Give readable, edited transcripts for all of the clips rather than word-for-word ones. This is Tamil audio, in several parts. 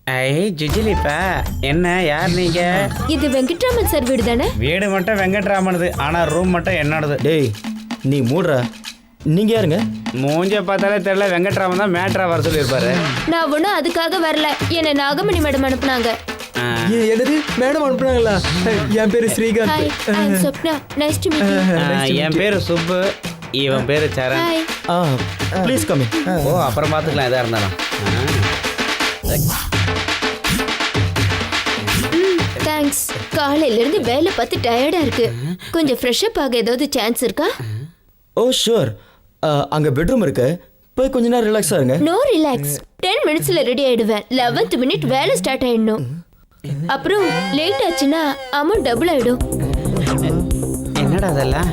ஐ ஜுஜிலிப்பா என்ன யார் நீங்க? இது வெங்கட்ராமன் சார் வீடு தானே? வீடு மட்டும் வெங்கட்ராமனுது, ஆனா ரூம் மட்டும் என்னோடது. டேய் நீ மூடுறா. நீங்க யாருங்க? மூஞ்ச பார்த்தாலே தெரியல, வெங்கட்ராமன் தான் மேட்ரா வர சொல்லியிருப்பாரு. நான் ஒன்றும் அதுக்காக வரல, என்னை நாகமணி மேடம் அனுப்புனாங்க. என்னது மேடம் அனுப்புனாங்களா? என் பேரு Srikanth. Hi, I am Swapna. Nice to meet you. என் பேரு சுப்பு, இவன் பேரு Charan. Hi. Please come in. ஓ அப்புறம் பார்த்துக்கலாம் எதா இருந்தாலும். தேங்க்ஸ். காலையில இருந்து வேலை பார்த்து டயர்டா இருக்கு. கொஞ்சம் ஃப்ரெஷ் அப் ஆக ஏதாவது சான்ஸ் இருக்கா? ஓ ஷூர். அங்க பெட்ரூம் இருக்கு, போய் கொஞ்ச நேரம் ரிலாக்ஸ் ஆகுங்க. No relax. 10 மினிட்ஸ்ல ரெடி ஆயிடுவேன். 11th மினிட் வேலை ஸ்டார்ட் ஆயிடணும். அப்புறம் லேட் ஆச்சுன்னா அமௌண்ட் டபுள் ஆயிடும். என்னடா அதெல்லாம்?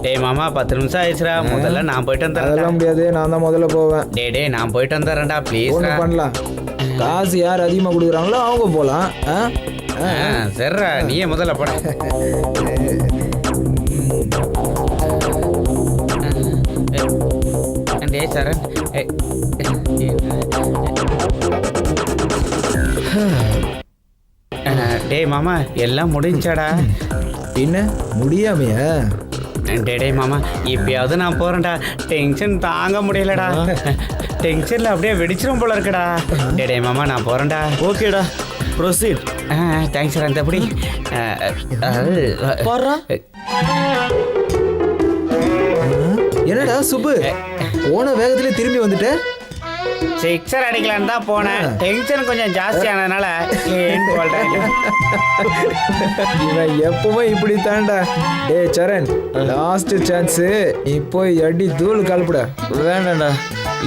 டேய் மாமா 10 நிமிஷம் ஆயிடுச்சுடா, முதல்ல நான் போயிட்டு அதெல்லாம் வந்துடுறேன். முடியாது, நான் தான் முதல்ல போவேன். டே நான் போயிட்டு வந்துடுறேன்டா ப்ளீஸ். ஒன்று பண்ணலாம், காசு யார் அதிகமாக கொடுக்குறாங்களோ அவங்க போகலாம். சரிடா நீயே முதல்ல போட. டே சரண், டேய் மாமா எல்லாம் முடிஞ்சாடா? பின்ன முடியாமையா? டே மாமா இப்பயாவது நான் போறேன்டா, டென்ஷன் தாங்க முடியலடா. டென்ஷன்ல அப்படியே வெடிச்சிரும் போல இருக்குடா. டே மாமா நான் போறேன்டா. ஓகேடா, ப்ரொசீட். Thanks sir. அந்த அப்படி பாருடா. என்னடா சுப்பு, போன வேகத்துல திரும்பி வந்துட்ட? சிக்ஸர் அடிக்கலான்னு தான் போனேன், டென்ஷன் கொஞ்சம் ஜாஸ்தி ஆனதுனால இவன் எப்பவுமே இப்படி தாண்டா. டே சரண், லாஸ்ட் சான்ஸ், நீ போய் அடி தூள் கலப்புட. வேண்டாம்டா,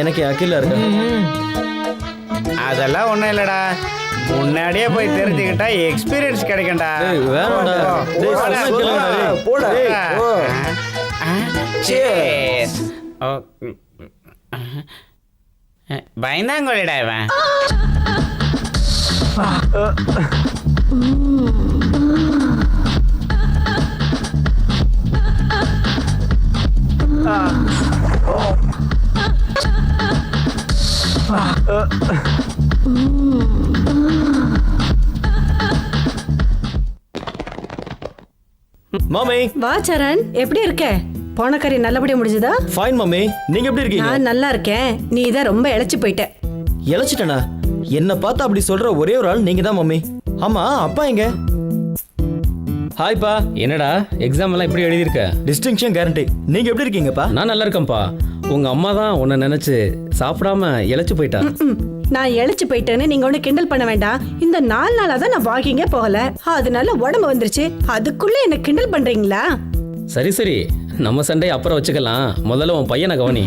எனக்கு அகிலா இருக்கு. அதெல்லாம் ஒன்றும் இல்லைடா, முன்னாடியே போய் தெரிஞ்சுக்கிட்டா எக்ஸ்பீரியன்ஸ் கிடைக்கும்டா. வேண்டாம்டா. டேய், சொன்னா கேளுடா, டேய். போடா. ஓ. Cheers. பயந்தாங்கோலிடா இவன். மாமி. வா சரண், எப்படி இருக்க? போன கறி நல்லபடியா முடிஞ்சதா? ஃபைன் மாமி, நீங்க எப்படி இருக்கீங்க? நான் நல்லா இருக்கேன். நீ தான் ரொம்ப இளைச்சு போயிட்ட. இளைச்சிட்டனா? என்ன பார்த்து அப்படி சொல்ற ஒரே ஒரு ஆள் நீங்க தான் மாமி. ஆமா, அப்பா எங்க? ஹாய்ப்பா, என்னடா எக்ஸாம் எல்லாம் இப்படி எழுதியிருக்க? Distinction guarantee. நீங்க எப்படி இருக்கீங்கப்பா? நான் நல்லா இருக்கேன்ப்பா. உங்க அம்மா தான் உன்னை நினைச்சு சாப்பிடாம இளைச்சு போயிட்டா. நான் இளைச்சு போயிட்டேன்னு நீங்க ஒண்ணு கிண்டல் பண்ண வேண்டாம். இந்த 4 நாளா தான் நான் வாக்கிங்கே போகல, அதனால உடம்பு வந்துருச்சு. அதுக்குள்ள என்ன கிண்டல் பண்றீங்களா? சரி சரி, நம்ம சண்டை அப்புறம் வச்சுக்கலாம். முதல்ல உன் பையனை கவனி.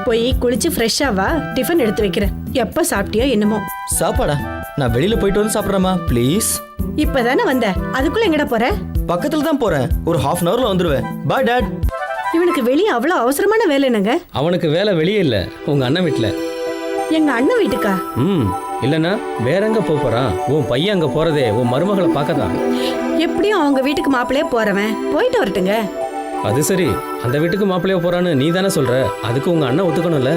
போய் குளிச்சு ஃப்ரெஷ்ஷா வா, டிஃபன் எடுத்து வைக்கிறேன். எப்ப சாப்பிட்டியோ என்னமோ. சாப்பாடா? நான் வெளியில போயிட்டு வந்து சாப்பிட்றேமா ப்ளீஸ். இப்பதானே வந்த, அதுக்குள்ள எங்கடா போற? பக்கத்துல தான் போறேன், ஒரு ½ அன் ஹவர்ல வந்துருவேன். பாய் டாட். இவனுக்கு வெளியே அவ்வளவு அவசரமான வேலை என்னங்க? அவனுக்கு வேலை வெளியே இல்ல, உங்க அண்ணன் வீட்டுல. எங்க அண்ணன் வீட்டுக்கா? இல்லைன்னா வேற எங்க போறான்? உன் பையன் அங்க போறதே உன் மருமகளை பார்க்கதான். எப்படியும் அவங்க வீட்டுக்கு மாப்பிள்ளையே போறவன், போயிட்டு வரட்டுங்க. அது சரி, அந்த வீட்டுக்கு மாப்பிள்ளைய போறான்னு நீ தானே சொல்ற, அதுக்கு உங்க அண்ணன் ஒத்துக்கணும்ல.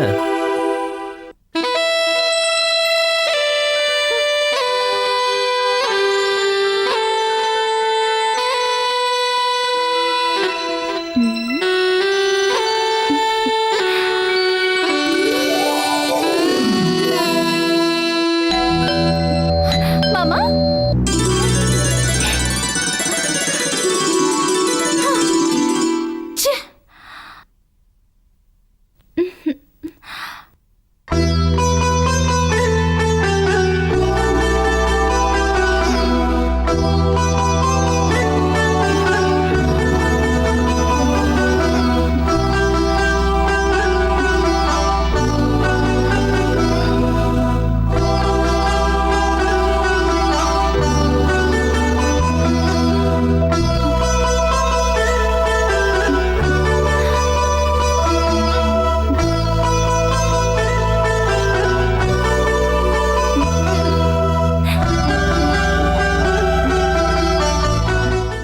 மாமா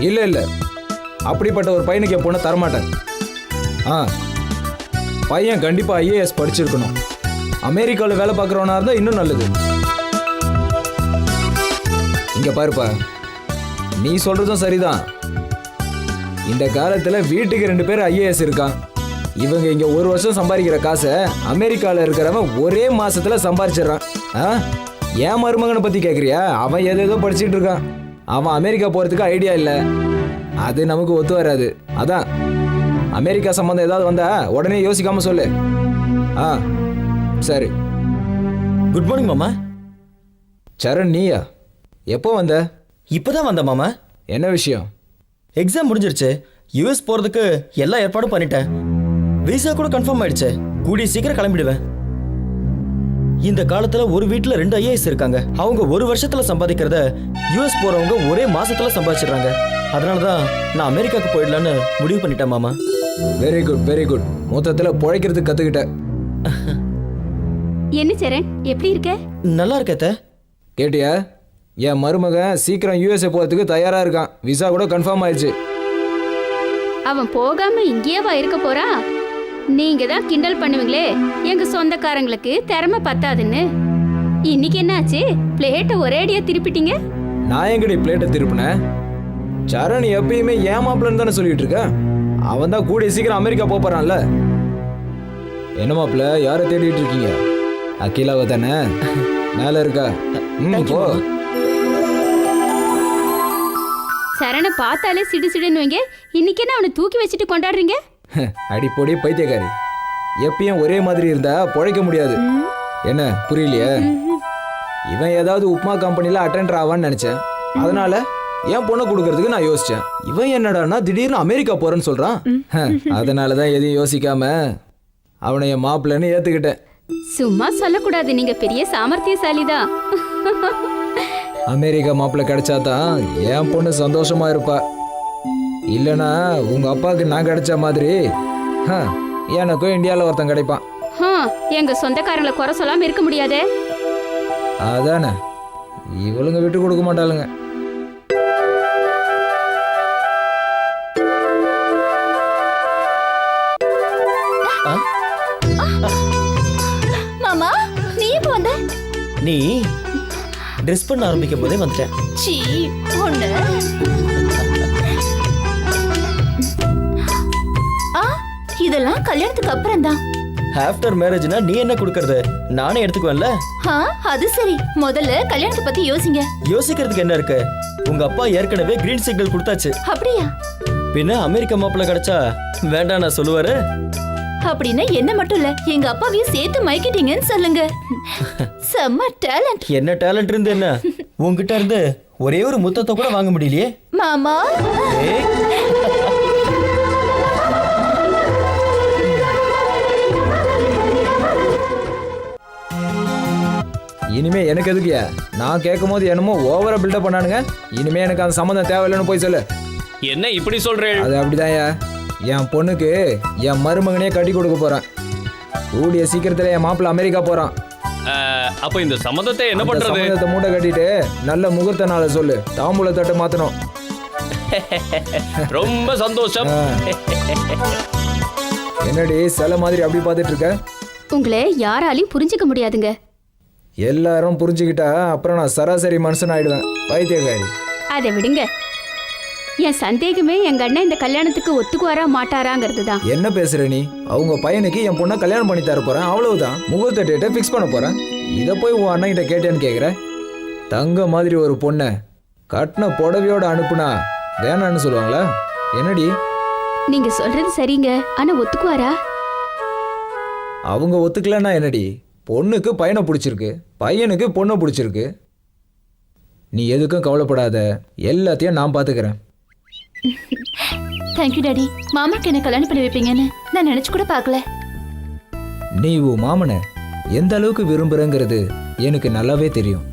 இல்லை இல்லை, அப்படிப்பட்ட ஒரு பையனுக்கு என் பொண்ணை தரமாட்டேன். பையன் கண்டிப்பாக IAS படிச்சிருக்கணும். அமெரிக்காவில் வேலை பார்க்குறவனா இருந்தால் இன்னும் நல்லது. இங்கே பாருப்பா, நீ சொல்கிறதும் சரிதான். இந்த காலத்தில் வீட்டுக்கு 2 பேர் ஐஏஎஸ் இருக்கான். இவங்க இங்கே 1 வருஷம் சம்பாதிக்கிற காசை அமெரிக்காவில் இருக்கிறவன் ஒரே மாசத்துல சம்பாரிச்சிடுறான். ஏன் மருமகனை பற்றி கேட்குறியா? அவன் ஏதேதோ படிச்சுட்டு இருக்கான். அவன் அமெரிக்கா போகிறதுக்கு ஐடியா இல்லை. அது நமக்கு ஒத்து வராது. அதான் அமெரிக்கா சம்மந்தம் ஏதாவது வந்தா உடனே யோசிக்காம சொல்லு. சரி. குட் மார்னிங் மாமா. சரண், நீயா? எப்போ வந்த? இப்போதான் வந்த மாமா. என்ன விஷயம்? எக்ஸாம் முடிஞ்சிருச்சு. யூஎஸ் போகிறதுக்கு எல்லா ஏற்பாடும் பண்ணிட்டேன். விசா கூட கன்ஃபார்ம் ஆயிடுச்சு. கூடிய சீக்கிரம் கிளம்பிடுவேன். இந்த காலத்துல ஒரு வீட்டுல 2 ஐஏஎஸ் இருக்காங்க. அவங்க 1 வருஷத்துல சம்பாதிக்கிறத யூஎஸ் போறவங்க ஒரே மாசத்துல சம்பாதிச்சிடுறாங்க. அதனாலதான் நான் அமெரிக்காவுக்கு போயிடலான்னு முடிவு பண்ணிட்டேன் மாமா. Very good, very good. மொத்தத்தில் பிழைக்கிறதுக்கு கத்துக்கிட்டேன். என்ன சரண், எப்படி இருக்க? நல்லா இருக்கத்த. கேட்டியா? என் மருமகன் சீக்கிரம் யூஎஸ்ஏ போகிறதுக்கு தயாரா இருக்கான். விசா கூட கன்ஃபார்ம் ஆயிடுச்சு. அவன் போகாம இங்கேயேவா இருக்க போறா? நீங்க தான் கிண்டல் பண்ணுவீங்களே எங்க சொந்தக்காரங்களுக்கு திறமை பத்தாதுன்னு. இன்னைக்கு என்னாச்சு? பிளேட்டை ஒரேடியா திருப்பிட்டீங்க. நான் எங்கடி பிளேட்டை திருப்பினேன்? சரண் எப்பயுமே ஏமாப்பிளன்னு தானே சொல்லிட்டு இருக்க. அவன் தான் கூடிய சீக்கிரம் அமெரிக்கா போறான்ல. என்ன மாப்பிள்ள, யாரை தேடிட்டு இருக்கீங்க? அகிலாவை தானே? மேல இருக்கா? போ. சரணை பார்த்தாலே சிடு சிடுன்னு வைங்க. இன்னைக்கு என்ன அவனை தூக்கி வச்சுட்டு கொண்டாடுறீங்க? அடிப்பொடி பைத்தியக்காரி. எப்பயும் ஒரே மாதிரி இருந்தா பொழைக்க முடியாது. என்ன புரியலையே? இவன் ஏதாவது உப்மா கம்பெனில அட்டெண்டர் ஆவான்னு நினைச்சேன். அதனால என் பொண்ணை கொடுக்கறதுக்கு நான் யோசிச்சேன். இவன் என்னடான்னா திடீர்னு அமெரிக்கா போறேன்னு சொல்றான். அதனாலதான் எதையும் யோசிக்காம அவனை என் மாப்பிள்ளைன்னு ஏத்துக்கிட்டேன். சும்மா சொல்லக்கூடாது, நீங்க பெரிய சாமர்த்தியசாலிதான். அமெரிக்கா மாப்பிள்ளை கிடைச்சாதான் என் பொண்ணு சந்தோஷமா இருப்பா. இல்லைனா உங்க அப்பாவுக்கு நான் கிடைச்ச மாதிரி எனக்கும் இந்தியாவில் ஒருத்தன் கிடைப்பான். எங்க சொந்தக்காரங்களை குறை சொல்லாம இருக்க முடியாதே. அதானே, இவளுங்க விட்டு கொடுக்க மாட்டாளுங்க. மாமா, நீ எப்ப வந்த? நீ ட்ரெஸ் பண்ண ஆரம்பிக்கும் போதே வந்துட்டேன். சீ, பொண்ணு. இதெல்லாம் கல்யாணத்துக்கு அப்புறம் தான். ஆஃப்டர் மேரேஜ்னா நீ என்ன கொடுக்கறது? நானே எடுத்துக்குவேன்ல. அது சரி, முதல்ல கல்யாணத்தை பத்தி யோசிங்க. யோசிக்கிறதுக்கு என்ன இருக்கு? உங்க அப்பா ஏற்கனவே கிரீன் சிக்னல் கொடுத்தாச்சு. அப்படியா? பின்ன அமெரிக்கா மாப்பிள்ளை கிடைச்சா வேண்டாம் நான் சொல்லுவாரு. அப்படின்னா என்ன மட்டும் இல்ல, எங்க அப்பாவையும் சேர்த்து மயக்கிட்டீங்கன்னு சொல்லுங்க. செம்ம டேலண்ட். என்ன டேலண்ட் இருந்து என்ன? உங்ககிட்ட இருந்து ஒரே ஒரு முத்தத்தை கூட வாங்க முடியலையே மாமா. இனிமே எனக்கு எதுக்குயா? நான் கேட்கும் போது என்னமோ ஓவரா பில்டப் பண்ணானுங்க. இனிமே எனக்கு அந்த சம்மந்தம் தேவையில்லைன்னு போய் சொல்லு. என்ன இப்படி சொல்றேன்? அது அப்படிதான்யா. என் பொண்ணுக்கு என் மருமகனே கட்டி கொடுக்க போறேன். கூடிய சீக்கிரத்துல என் மாப்பிள்ள அமெரிக்கா போறான். அப்ப இந்த சம்மதத்தை என்ன பண்றது? சம்மதத்தை மூட்டை கட்டிட்டு நல்ல முகூர்த்த நாளை சொல்லு. தாம்பூல தட்டை மாத்தணும். ரொம்ப சந்தோஷம். என்னடி சில மாதிரி அப்படி பார்த்துட்டு இருக்க? உங்களை யாராலையும் புரிஞ்சுக்க முடியாதுங்க. எல்லாரும் புரிஞ்சுக்கிட்டா அப்புறம் நான் சராசரி மனுஷன் ஆயிடுவேன். பைத்தியக்காரி. அதை விடுங்க. என் சந்தேகமே எங்க அண்ணன் இந்த கல்யாணத்துக்கு ஒத்துக்குவாரா மாட்டாராங்கிறது தான். என்ன பேசுற நீ? அவங்க பையனுக்கு என் பொண்ணை கல்யாணம் பண்ணி தர போறேன், அவ்வளவுதான். முகூர்த்த டேட்டை ஃபிக்ஸ் பண்ண போறேன். இதை போய் உன் அண்ணன் கிட்ட கேட்டேன்னு கேட்குற? தங்க மாதிரி ஒரு பொண்ணை கட்டின புடவையோட அனுப்புனா வேணான்னு சொல்லுவாங்களா? என்னடி? நீங்க சொல்றது சரிங்க, ஆனா ஒத்துக்குவாரா? அவங்க ஒத்துக்கலன்னா என்னடி? பொண்ணுக்கு பையனை பிடிச்சிருக்கு, பையனுக்கு பொண்ணை பிடிச்சிருக்கு. நீ எதுக்கும் கவலைப்படாத, எல்லாத்தையும் நான் பார்த்துக்கிறேன். Thank you daddy. மாமாக்கு என்ன கல்யாணம் பண்ணி வைப்பீங்கன்னு நான் நினைச்சு கூட பார்க்கல. நீ உன் மாமனை எந்த அளவுக்கு விரும்புறங்கிறது எனக்கு நல்லாவே தெரியும்.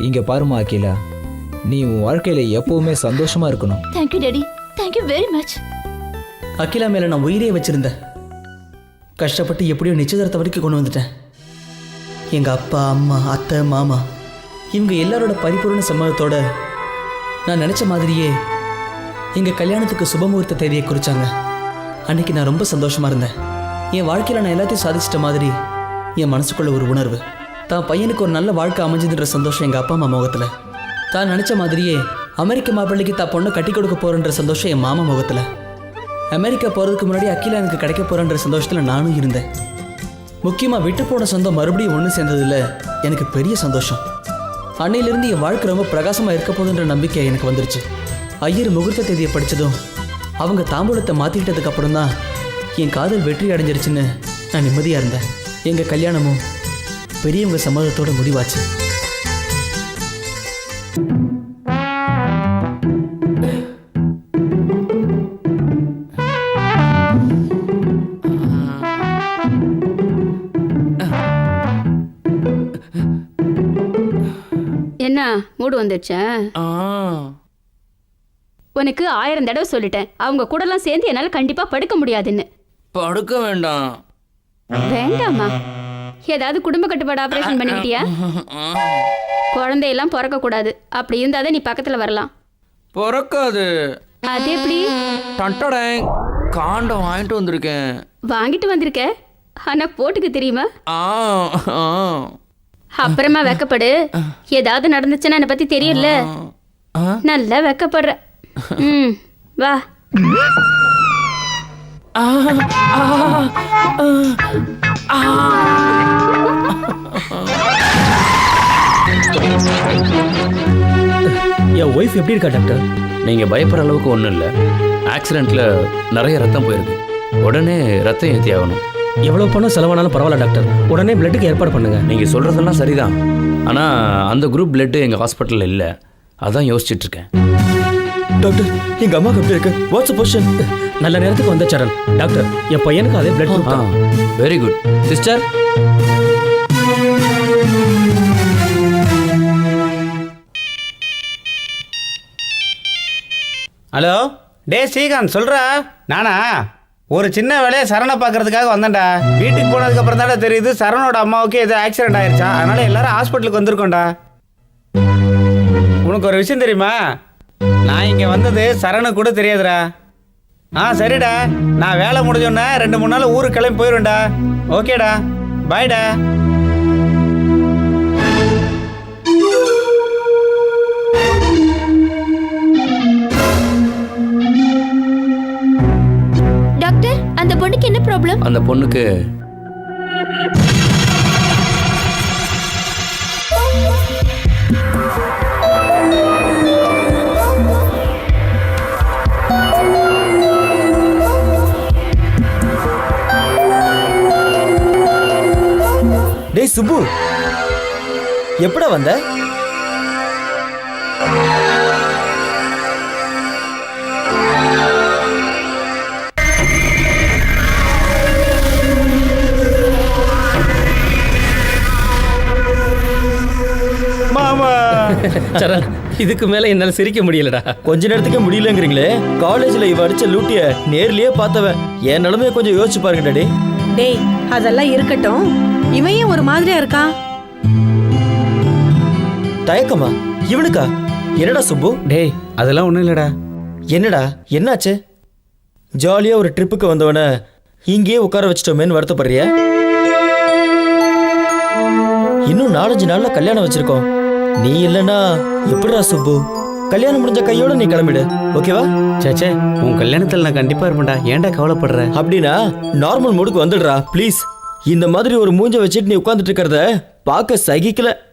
இங்க பாருமா அகிலா, நீ உன் வாழ்க்கையில எப்பவுமே சந்தோஷமா இருக்கணும். Thank you daddy, thank you very much. Akila மேல நான் உயிரே வச்சிருந்தேன். கஷ்டப்பட்டு எப்படியோ நிச்சயதார்த்தம் வரைக்கும் கொண்டு வந்துட்டேன். எங்க அப்பா, அம்மா, அத்தை, மாமா இவங்க எல்லாரோட பரிபூர்ண சம்மதத்தோட நான் நினைச்ச மாதிரியே எங்க கல்யாணத்துக்கு சுபமுகூர்த்த தேதியை குறிச்சாங்க. அன்னைக்கு நான் ரொம்ப சந்தோஷமா இருந்தேன். என் வாழ்க்கையில நான் எல்லாத்தையும் சாதிச்சிட்ட மாதிரி என் மனசுக்குள்ள ஒரு உணர்வு. தான் பையனுக்கு ஒரு நல்ல வாழ்க்கை அமைஞ்சதுன்ற சந்தோஷம் எங்கள் அப்பா அம்மா முகத்தில். தான் நினச்ச மாதிரியே அமெரிக்க மாப்பிள்ளைக்கு தான் பொண்ணை கட்டி கொடுக்க போகிறன்ற சந்தோஷம் என் மாமா முகத்தில். அமெரிக்கா போகிறதுக்கு முன்னாடி அகிலா எனக்கு கிடைக்க போகிறன்ற சந்தோஷத்தில் நானும் இருந்தேன். முக்கியமாக விட்டு போன சொந்தம் மறுபடியும் ஒன்று சேர்ந்ததில் எனக்கு பெரிய சந்தோஷம். அன்னையிலிருந்து என் வாழ்க்கை ரொம்ப பிரகாசமாக இருக்க போகுதுன்ற நம்பிக்கை எனக்கு வந்துருச்சு. ஐயர் முகூர்த்த தேதியை படித்ததும் அவங்க தாம்பூலத்தை மாற்றிக்கிட்டதுக்கு அப்புறம் தான் என் காதல் வெற்றி அடைஞ்சிருச்சுன்னு நான் நிம்மதியாக இருந்தேன். எங்கள் கல்யாணமும் பெரியவங்க சம்மதத்தோட முடிவாச்சு. என்ன மூடு வந்துடுச்சா? உனக்கு 1000 தடவை சொல்லிட்டேன், அவங்க கூடலாம் சேர்ந்து என்னால கண்டிப்பா படுக்க முடியாதுன்னு. படுக்க வேண்டாம். வேண்டாமா? ஏதாவது குடும்ப கட்டுப்பாடு ஆபரேஷன் பண்ணிக்கிட்டியா? குழந்தையெல்லாம் பிறக்க கூடாது, அப்படி இருந்தாதான் நீ பக்கத்துல வரலாம். பிறக்காது. அது எப்படி? டண்டடை காண்டம் வாங்கிட்டு வந்திருக்கேன். வாங்கிட்டு வந்திருக்க, ஆனா போட்டுக்க தெரியுமா? ஆ ஆ. அப்புறமா வெக்கப்படு. ஏதாவது நடந்துச்சுன்னா என்னை பத்தி தெரியல. நல்லா வெக்கப்படுற. வா. என் ஒய்ஃப் எப்படி இருக்கா டாக்டர்? நீங்கள் பயப்படுற அளவுக்கு ஒன்றும் இல்லை. ஆக்சிடெண்ட்டில் நிறைய ரத்தம் போயிருக்கு. உடனே ரத்தம் ஏற்றி ஆகணும். எவ்வளோ பணம் செலவானாலும் பரவாயில்ல டாக்டர், உடனே பிளட்டுக்கு ஏற்பாடு பண்ணுங்க. நீங்கள் சொல்கிறதெல்லாம் சரிதான், ஆனால் அந்த குரூப் பிளட்டு எங்கள் ஹாஸ்பிட்டலில் இல்லை. அதான் யோசிச்சுட்டு இருக்கேன். டாக்டர், எங்க அம்மாக்கு எப்படி இருக்கு? What's position? நல்ல நேரத்துக்கு வந்த சரண். டாக்டர், என் பையனுக்கு அதே பிளட் குரூப் தான். Very good sister. ஹலோ, டே ஸ்ரீகாந்த் சொல்கிறா. நானா ஒரு சின்ன வேலையை சரணை பார்க்கறதுக்காக வந்தேன்டா. வீட்டுக்கு போனதுக்கு அப்புறம் தானே தெரியுது சரணோட அம்மாவுக்கு ஏதோ ஆக்சிடென்ட் ஆயிடுச்சா. அதனால எல்லாரும் ஹாஸ்பிட்டலுக்கு வந்திருக்கோம்டா. உனக்கு ஒரு விஷயம் தெரியுமா? நான் இங்கே வந்தது சரணுக்கு கூட தெரியாதுடா. சரிடா, நான் வேலை முடிஞ்சோன்னே 2-3 நாள் ஊருக்கு கிளம்பி போயிடுவேன்டா. ஓகேடா, பாய்டா. டாக்டர், அந்த பொண்ணுக்கு என்ன ப்ராப்ளம்? அந்த பொண்ணுக்கு டேய் சுப்பு, எப்படா வந்த? மாமா சரண், இதுக்கு மேல என்னால சிரிக்க முடியலடா. கொஞ்ச நேரத்துக்கே முடியலங்கிறீங்களே. காலேஜ்ல இவ அடிச்ச லூட்டிய நேர்லயே பார்த்தவன். என் நிலைமைய கொஞ்சம் யோசிச்சு பாருங்க டாடி. டேய், அதெல்லாம் இருக்கட்டும். இவன் ஏன் ஒரு மாதிரியா இருக்கான்? தயக்கமா இவனுக்கா? என்னடா சுப்பு? டேய், அதெல்லாம் ஒன்றும் இல்லைடா. என்னடா என்னாச்சு? ஜாலியா ஒரு ட்ரிப்புக்கு வந்தவன இங்கேயே உட்கார வச்சிட்டோமேன்னு வருத்தப்படுறியா? இன்னும் 4-5 நாள்ல கல்யாணம் வச்சிருக்கோம். நீ இல்லைன்னா எப்படிடா சுப்பு? கல்யாணம் முடிஞ்ச கையோட நீ கிளம்பிடு, ஓகேவா? சேச்சே, உன் கல்யாணத்தில் நான் கண்டிப்பா இருப்பேன்டா. ஏன்டா கவலைப்படுற? அப்படின்னா நார்மல் மூடுக்கு வந்துடுறா ப்ளீஸ். இந்த மாதிரி ஒரு மூஞ்ச வச்சுட்டு நீ உட்கார்ந்துட்டு இருக்கிறத பார்க்க சகிக்கல.